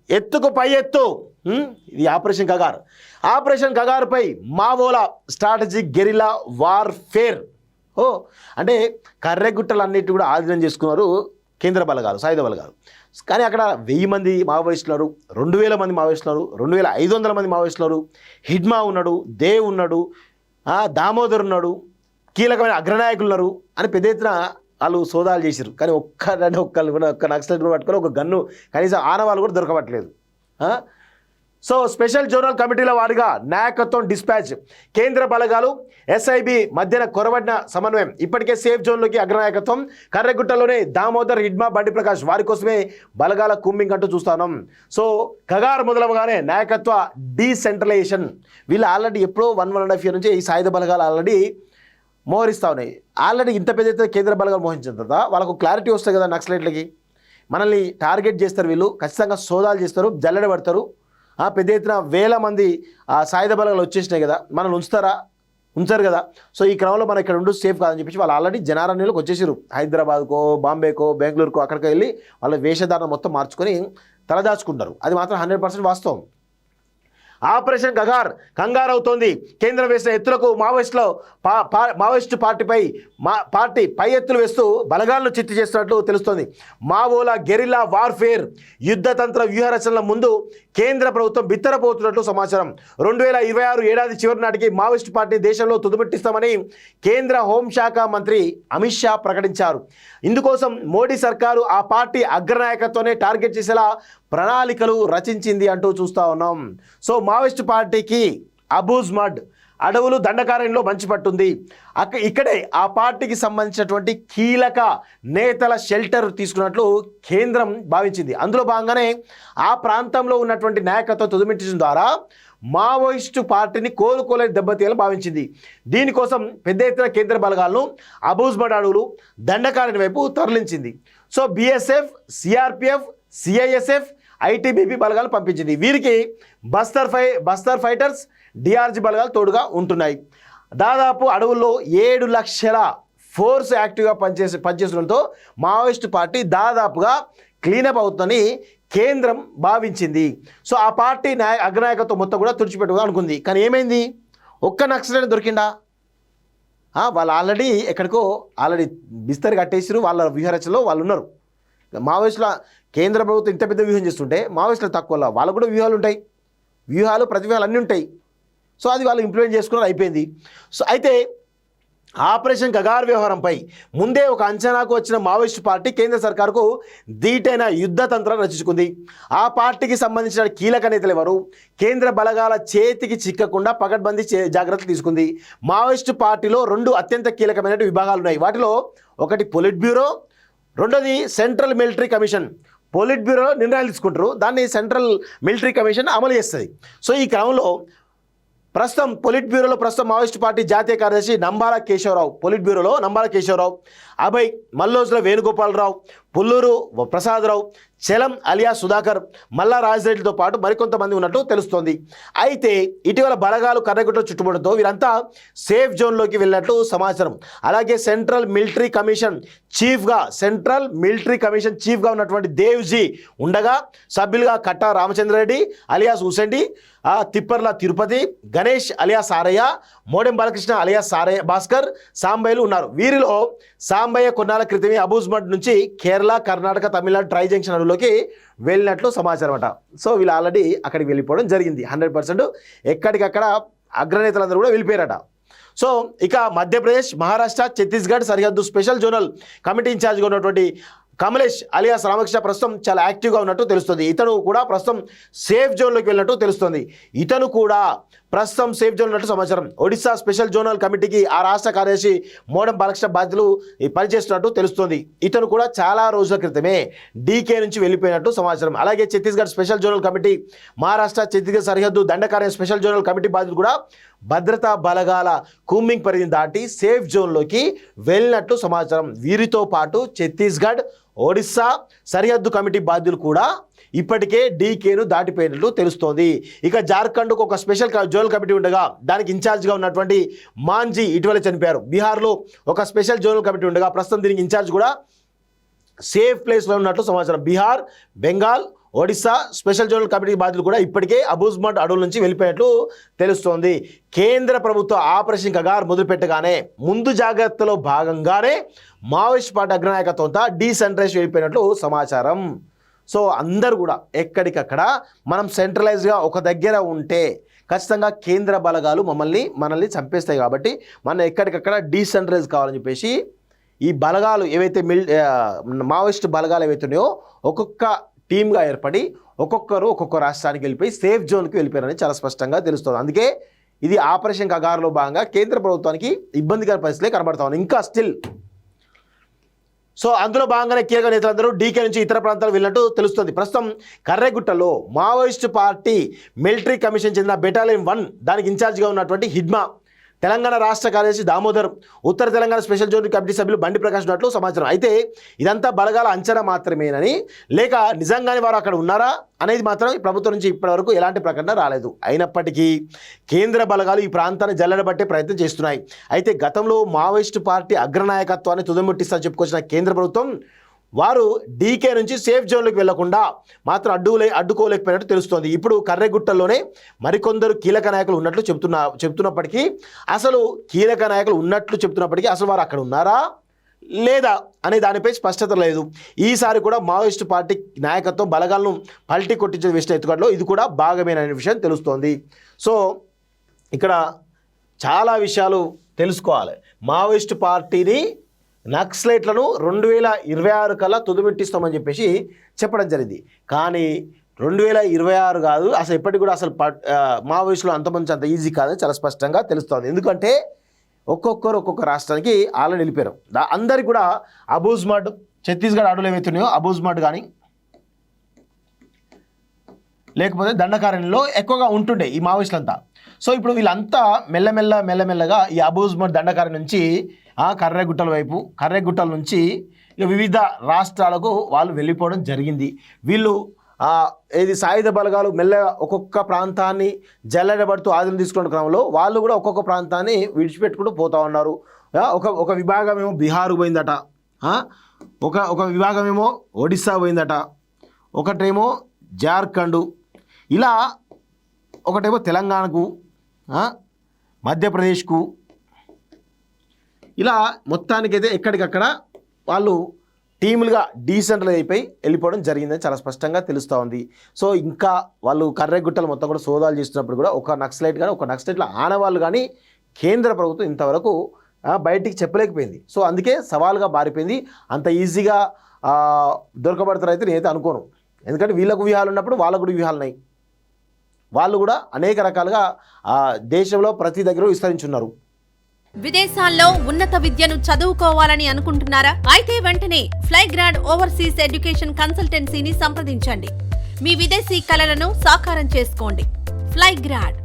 ఎత్తుకు పై ఎత్తు. ఇది ఆపరేషన్ కగార్. ఆపరేషన్ కగార్పై మావోల స్ట్రాటజిక్ గెరిలా వార్ఫేర్. అంటే కర్రెగుట్టలన్నిటి కూడా ఆధీనం చేసుకున్నారు కేంద్ర బలగాలు, సాయుధ బలగాలు. కానీ అక్కడ 1000 మంది మావోయిస్టులు ఉన్నారు, 2000 మంది మావోయిస్టులు ఉన్నారు, 2500 మంది మావోయిస్టులు ఉన్నారు. హిడ్మా ఉన్నాడు, దేవ్ ఉన్నాడు, దామోదర్ ఉన్నాడు, కీలకమైన అగ్రనాయకులు ఉన్నారు అని పెద్ద ఎత్తున వాళ్ళు సోదాలు చేశారు. కానీ ఒక్కళ్ళు కూడా ఒక్క నక్సలైట్ కూడా పట్టుకొని ఒక గన్ను కనీసం ఆనవాళ్ళు కూడా దొరకబట్టలేదు. సో స్పెషల్ జోనల్ కమిటీల వారిగా నాయకత్వం డిస్పాచ్. కేంద్ర బలగాలు ఎస్ఐబి మధ్యన కొరవడిన సమన్వయం. ఇప్పటికే సేఫ్ జోన్లోకి అగ్రనాయకత్వం. కర్రెగుట్టలోనే దామోదర్, హిడ్మా, బండి ప్రకాష్ వారి కోసమే బలగాల కూంబింగ్ అంటూ చూస్తున్నాం. సో కగార్ మొదలవగానే నాయకత్వ డీసెంట్రలైజేషన్. వీళ్ళు ఆల్రెడీ ఎప్పుడో 1.5 year నుంచి ఈ సాయుధ బలగాలు ఆల్రెడీ మోహరిస్తూ ఉన్నాయి. ఆల్రెడీ ఇంత పెద్ద ఎత్తున కేంద్ర బలగాలు మోహించిన తర్వాత వాళ్ళకు క్లారిటీ వస్తుంది కదా, నక్సలైట్లకి మనల్ని టార్గెట్ చేస్తారు, వీళ్ళు ఖచ్చితంగా సోదాలు చేస్తారు, జల్లెడ పడతారు. పెద్ద ఎత్తున 1000 మంది సాయుధ బలగాలు వచ్చేసినాయి కదా, మనల్ని ఉంచారు కదా. సో ఈ క్రమంలో మనం ఇక్కడ ఉండు సేఫ్ కాదని చెప్పేసి వాళ్ళు ఆల్రెడీ జనారణ్యంలోకి వచ్చేసారు. హైదరాబాద్కో, బాంబేకో, బెంగళూరుకో అక్కడికి వెళ్ళి వాళ్ళ వేషధారణ మొత్తం మార్చుకొని తలదాచుకుంటారు. అది మాత్రం 100% వాస్తవం. ఆపరేషన్ కగార్ కంగారవుతోంది. కేంద్రం వేసిన ఎత్తులకు మావోయిస్టు పార్టీ పై ఎత్తులు వేస్తూ బలగాలను చిత్తు చేస్తున్నట్లు తెలుస్తోంది. మావోల గెరిల్లా వార్ఫేర్ యుద్ధతంత్ర వ్యూహరచనల ముందు కేంద్ర ప్రభుత్వం బిత్తరపోతున్నట్లు సమాచారం. 2026 ఏడాది చివరి నాటికి మావోయిస్టు పార్టీ దేశంలో తుదముట్టిస్తామని కేంద్ర హోంశాఖ మంత్రి అమిత్ షా ప్రకటించారు. ఇందుకోసం మోడీ సర్కారు ఆ పార్టీ అగ్రనాయకత్వాన్ని టార్గెట్ చేసేలా ప్రణాళికలు రచించింది అంటూ చూస్తూ ఉన్నాం. సో మావోయిస్టు పార్టీకి అబూజ్ మడ్ అడవులు దండకారణ్యంలో మంచి పట్టుంది. ఇక్కడే ఆ పార్టీకి సంబంధించినటువంటి కీలక నేతల షెల్టర్ తీసుకున్నట్లు కేంద్రం భావించింది. అందులో భాగంగానే ఆ ప్రాంతంలో ఉన్నటువంటి నాయకత్వం తుదిమించడం ద్వారా మావోయిస్టు పార్టీని కోలుకోలేని దెబ్బతీయాలని భావించింది. దీనికోసం పెద్ద ఎత్తున కేంద్ర బలగాలను అబూజ్ మడ్ అడవులు దండకారణ్యం వైపు తరలించింది. So BSF, CRPF, CISF, ITBP బలగాలు పంపించింది. వీరికి బస్తర్ ఫైటర్స్, డిఆర్జీ బలగాలు తోడుగా ఉంటున్నాయి. దాదాపు అడవుల్లో 7 లక్షల ఫోర్స్ యాక్టివ్గా పనిచేసడంతో మావోయిస్టు పార్టీ దాదాపుగా క్లీనప్ అవుతుందని కేంద్రం భావించింది. సో ఆ పార్టీ అగ్రనాయకత్వం మొత్తం కూడా తుడిచిపెట్టుగా అనుకుంది. కానీ ఏమైంది? ఒక్క నక్సలైట్ దొరికిందా? వాళ్ళు ఆల్రెడీ ఎక్కడికో బిస్తరి కట్టేసారు. వాళ్ళ వ్యూహరచనలో వాళ్ళు ఉన్నారు. మావోయిస్టుల కేంద్ర ప్రభుత్వం ఇంత పెద్ద వ్యూహం చేస్తుంటే మావోయిస్టులు తక్కువ, వాళ్ళకు కూడా వ్యూహాలు ఉంటాయి, ప్రతివ్యూహాలు అన్నీ ఉంటాయి. సో అది వాళ్ళు ఇంప్లిమెంట్ చేసుకున్నారు, అయిపోయింది. సో అయితే ఆపరేషన్ కగార్ వ్యవహారంపై ముందే ఒక అంచనాకు వచ్చిన మావోయిస్టు పార్టీ కేంద్ర సర్కారుకు ధీటైన యుద్ధ తంత్రం రచించుకుంది. ఆ పార్టీకి సంబంధించిన కీలక నేతలు ఎవరు? కేంద్ర బలగాల చేతికి చిక్కకుండా పకడ్బందీ జాగ్రత్తలు తీసుకుంది. మావోయిస్టు పార్టీలో 2 అత్యంత కీలకమైన విభాగాలు ఉన్నాయి. వాటిలో ఒకటి పొలిట్ బ్యూరో, రెండోది central military commission. Polit bureau నిర్ణయాలు తీసుకుంటారు, దాన్ని సెంట్రల్ మిలిటరీ కమిషన్ అమలు చేస్తుంది. సో ఈ క్రమంలో పొలిట్ బ్యూరోలో మావోయిస్టు పార్టీ జాతీయ కార్యదర్శి నంబాల కేశవరావు, పొలిట్ బ్యూరోలో నంబాల కేశవరావు, అభయ్, మల్లోజుల వేణుగోపాలరావు, పుల్లూరు ప్రసాదరావు, చలం అలియా సుధాకర్, మల్లా రాజరెడ్డితో పాటు మరికొంతమంది ఉన్నట్టు తెలుస్తోంది. అయితే ఇటీవల బలగాలు కర్రగుట్టలో చుట్టుముడంతో వీరంతా సేఫ్ జోన్లోకి వెళ్ళినట్లు సమాచారం. అలాగే సెంట్రల్ మిలిటరీ కమిషన్ చీఫ్గా ఉన్నటువంటి దేవ్జీ ఉండగా సభ్యులుగా Katta Ramachandra Reddy alias Husendi, Tipparla Tirupati, Ganesh alias Sarayya, Modem Balakrishna alias Bhaskar, సాంబయ్యలు ఉన్నారు. వీరిలో సాంబయ్య కొన్నాళ్ళ క్రితమే అబూజ్ మడ్ నుంచి కేరళ, కర్ణాటక, తమిళనాడు ట్రై జంక్షన్ అడవులోకి వెళ్ళినట్లు సమాచారం అట. సో వీళ్ళు ఆల్రెడీ అక్కడికి వెళ్ళిపోవడం జరిగింది. 100% ఎక్కడికక్కడ అగ్రనేతలందరూ కూడా వెళ్ళిపోయారట. సో ఇక మధ్యప్రదేశ్, మహారాష్ట్ర, ఛత్తీస్గఢ్ సరిహద్దు స్పెషల్ జోనల్ కమిటీ ఇన్ఛార్జ్గా ఉన్నటువంటి కమలేష్ అలియాస్ రామకృష్ణ ప్రస్తుతం చాలా యాక్టివ్గా ఉన్నట్టు తెలుస్తుంది. ఇతను కూడా ప్రస్తుతం సేఫ్ జోన్లోకి వెళ్ళినట్టు తెలుస్తుంది. ఉన్నట్టు సమాచారం. ఒడిశా స్పెషల్ జోనల్ కమిటీకి ఆ రాష్ట్ర కార్యదర్శి మోడం బాలకృష్ణ బాధ్యతలు పనిచేస్తున్నట్టు తెలుస్తుంది. ఇతను కూడా చాలా రోజుల క్రితమే డీకే నుంచి వెళ్ళిపోయినట్టు సమాచారం. అలాగే Chhattisgarh special zonal committee, Maharashtra Chhattisgarh సరిహద్దు దండకార్య స్పెషల్ జోనల్ కమిటీ బాధ్యులు కూడా భద్రతా బలగాల కూంబింగ్ పరిధిని దాటి సేఫ్ జోన్లోకి వెళ్ళినట్లు సమాచారం. వీరితో పాటు ఛత్తీస్గఢ్, ఒడిశా సరిహద్దు కమిటీ బాధ్యులు కూడా ఇప్పటికే డీకేను దాటిపోయినట్లు తెలుస్తోంది. ఇక జార్ఖండ్కు ఒక స్పెషల్ జోనల్ కమిటీ ఉండగా దానికి ఇన్ఛార్జ్గా ఉన్నటువంటి మాంజీ ఇటీవల చనిపోయారు. బీహార్లో ఒక స్పెషల్ జోనల్ కమిటీ ఉండగా ప్రస్తుతం దీనికి ఇన్ఛార్జ్ కూడా సేఫ్ ప్లేస్లో ఉన్నట్లు సమాచారం. Bihar, Bengal, Odisha special zonal committee బాధ్యులు కూడా ఇప్పటికే అబూజ్మడ్ అడవుల నుంచి వెళ్ళిపోయినట్లు తెలుస్తోంది. కేంద్ర ప్రభుత్వ ఆపరేషన్ కగార్ మొదలుపెట్టగానే ముందు జాగ్రత్తలో భాగంగానే మావోయిస్ట్ పార్టీ అగ్రనాయకత్వంతో డీసెంట్రలైజ్ వెళ్ళిపోయినట్లు సమాచారం. సో అందరూ కూడా ఎక్కడికక్కడ మనం సెంట్రలైజ్గా ఒక దగ్గర ఉంటే ఖచ్చితంగా కేంద్ర బలగాలు మనల్ని చంపేస్తాయి. కాబట్టి మనం ఎక్కడికక్కడ డీసెంట్రలైజ్ కావాలని చెప్పేసి ఈ బలగాలు ఏవైతే మావోయిస్ట్ బలగాలు ఏవైతే ఉన్నాయో ఒక్కొక్క టీమ్గా ఏర్పడి ఒక్కొక్కరు ఒక్కొక్క రాష్ట్రానికి వెళ్ళిపోయి సేఫ్ జోన్కి వెళ్ళిపోయారని చాలా స్పష్టంగా తెలుస్తుంది. అందుకే ఇది ఆపరేషన్ కగారులో భాగంగా కేంద్ర ప్రభుత్వానికి ఇబ్బందికర పరిస్థితులే కనబడతా ఉన్నాయి ఇంకా స్టిల్. సో అందులో భాగంగానే కీలక నేతలందరూ డీకే నుంచి ఇతర ప్రాంతాలు వెళ్ళినట్టు తెలుస్తుంది. ప్రస్తుతం కర్రెగుట్టలో మావోయిస్టు పార్టీ మిలిటరీ కమిషన్ చెందిన బెటాలియన్ 1 దానికి ఇన్ఛార్జిగా ఉన్నటువంటి హిడ్మా, తెలంగాణ రాష్ట్ర కార్యదర్శి దామోదర్, ఉత్తర తెలంగాణ స్పెషల్ జోన్ కమిటీ సభ్యులు బండి ప్రకాష్ ఉన్నట్లు సమాచారం. అయితే ఇదంతా బలగాల అంచనా మాత్రమేనని లేక నిజంగానే వారు అక్కడ ఉన్నారా అనేది మాత్రం ప్రభుత్వం నుంచి ఇప్పటివరకు ఎలాంటి ప్రకటన రాలేదు. అయినప్పటికీ కేంద్ర బలగాలు ఈ ప్రాంతాన్ని జల్లెడబట్టే ప్రయత్నం చేస్తున్నాయి. అయితే గతంలో మావోయిస్టు పార్టీ అగ్రనాయకత్వాన్ని తుదముట్టిస్తా చెప్పుకొచ్చిన కేంద్ర ప్రభుత్వం వారు డీకే నుంచి సేఫ్ జోన్లోకి వెళ్లకుండా మాత్రం అడ్డుకోలేకపోయినట్టు తెలుస్తోంది. ఇప్పుడు కర్రెగుట్టల్లోనే మరికొందరు కీలక నాయకులు ఉన్నట్లు చెప్తున్నప్పటికీ అసలు కీలక నాయకులు ఉన్నట్లు చెప్తున్నప్పటికీ అసలు వారు అక్కడ ఉన్నారా లేదా అనే దానిపై స్పష్టత లేదు. ఈసారి కూడా మావోయిస్టు పార్టీ నాయకత్వం బలగాలను పల్టీ కొట్టించే వేసిన ఎత్తుగడలో ఇది కూడా భాగమేననే విషయం తెలుస్తోంది. సో ఇక్కడ చాలా విషయాలు తెలుసుకోవాలి. మావోయిస్టు పార్టీని నక్సలైట్లను 2026 కల్లా తుదిమిట్టిస్తామని చెప్పేసి చెప్పడం జరిగింది. కానీ 2026 కాదు, అసలు ఇప్పటికి కూడా అసలు మావోయిస్టులు అంతమంది అంత ఈజీ కాదని చాలా స్పష్టంగా తెలుస్తుంది. ఎందుకంటే ఒక్కొక్కరు ఒక్కొక్క రాష్ట్రానికి ఆల్రెడీ వెళ్ళిపోయారు. అందరికి కూడా అబూజ్మడ్ ఛత్తీస్గఢ్ అడవులు ఏవైతున్నాయో అబూజ్మడ్ కానీ లేకపోతే దండకారణ్యంలో ఎక్కువగా ఉంటుండే ఈ మావోయిస్టులంతా. సో ఇప్పుడు వీళ్ళంతా మెల్లమెల్లగా ఈ అబూజ్మడ్ దండకారణ్యం నుంచి కర్రెగుట్టల నుంచి వివిధ రాష్ట్రాలకు వాళ్ళు వెళ్ళిపోవడం జరిగింది. వీళ్ళు ఇది సాయుధ బలగాలు మెల్లగా ఒక్కొక్క ప్రాంతాన్ని జల్లెడబడుతూ ఆధునం తీసుకున్న క్రమంలో వాళ్ళు కూడా ఒక్కొక్క ప్రాంతాన్ని విడిచిపెట్టుకుంటూ పోతూ ఉన్నారు. ఒక విభాగం ఏమో బీహార్ పోయిందట, ఒక విభాగం ఏమో ఒడిస్సా పోయిందట, ఒకటేమో జార్ఖండ్, ఇలా ఒకటేమో తెలంగాణకు, మధ్యప్రదేశ్కు, ఇలా మొత్తానికైతే ఎక్కడికక్కడ వాళ్ళు టీములుగా డీసెంట్రలైజ్ అయిపోయి వెళ్ళిపోవడం జరిగిందని చాలా స్పష్టంగా తెలుస్తూ ఉంది. సో ఇంకా వాళ్ళు కర్రెగుట్టలు మొత్తం కూడా సోదాలు చేస్తున్నప్పుడు కూడా ఒక నక్సలైట్ కానీ ఒక నక్సలైట్ల ఆనవాళ్ళు కానీ కేంద్ర ప్రభుత్వం ఇంతవరకు బయటికి చెప్పలేకపోయింది. సో అందుకే సవాల్గా మారిపోయింది. అంత ఈజీగా దొరకబడతారు అయితే నేనైతే అనుకోను. ఎందుకంటే వీళ్ళకు వ్యూహాలు ఉన్నప్పుడు వాళ్ళకు కూడా వ్యూహాలు ఉన్నాయి. వాళ్ళు కూడా అనేక రకాలుగా దేశంలో ప్రతి దగ్గర విస్తరించున్నారు. విదేశాల్లో ఉన్నత విద్యను చదువుకోవాలని అనుకుంటున్నారా? అయితే వెంటనే ఫ్లైగ్రాడ్ ఓవర్సీస్ ఎడ్యుకేషన్ కన్సల్టెన్సీని సంప్రదించండి. మీ విదేశీ కలలను సాకారం చేసుకోండి. ఫ్లైగ్రాడ్